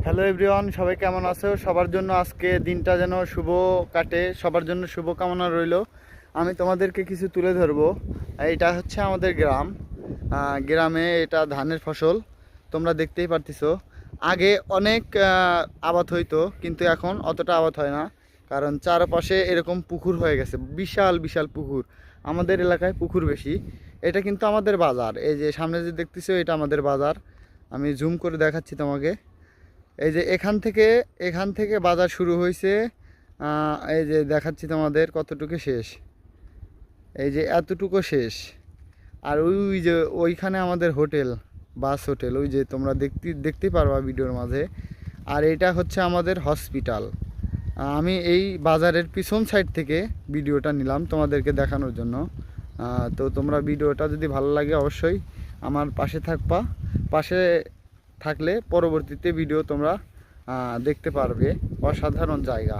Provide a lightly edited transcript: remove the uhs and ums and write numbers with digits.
Hello everyone, সবাই কেমন আছো? সবার জন্য আজকে দিনটা যেন শুভ কাটে, সবার জন্য শুভ কামনা রইল। আমি তোমাদেরকে কিছু তুলে ধরবো। এটা হচ্ছে আমাদের গ্রাম। গ্রামে এটা ধানের ফসল, তোমরা দেখতেই পারতেছো। আগে অনেক আবাদ হইতো, কিন্তু এখন অতটা আবাদ হয় না, কারণ চারপাশে এরকম পুকুর হয়ে গেছে, বিশাল বিশাল পুকুর। আমাদের এলাকায় পুকুর বেশি। এটা কিন্তু আমাদের বাজার, এই যে সামনে যে দেখতেছো এটা আমাদের বাজার। আমি জুম করে দেখাচ্ছি তোমাকে। এই যে এখান থেকে বাজার শুরু হয়েছে। এই যে দেখাচ্ছি তোমাদের কতটুকু শেষ, এই যে এতটুকু শেষ। আর ওই যে ওইখানে আমাদের হোটেল, বাস হোটেল, ওই যে তোমরা দেখতেই পারবা ভিডিওর মাঝে। আর এটা হচ্ছে আমাদের হসপিটাল। আমি এই বাজারের পিছন সাইড থেকে ভিডিওটা নিলাম তোমাদেরকে দেখানোর জন্য। তো তোমরা ভিডিওটা যদি ভালো লাগে অবশ্যই আমার পাশে থাকবা। পাশে থাকলে পরবর্তীতে ভিডিও তোমরা দেখতে পারবে। অসাধারণ জায়গা।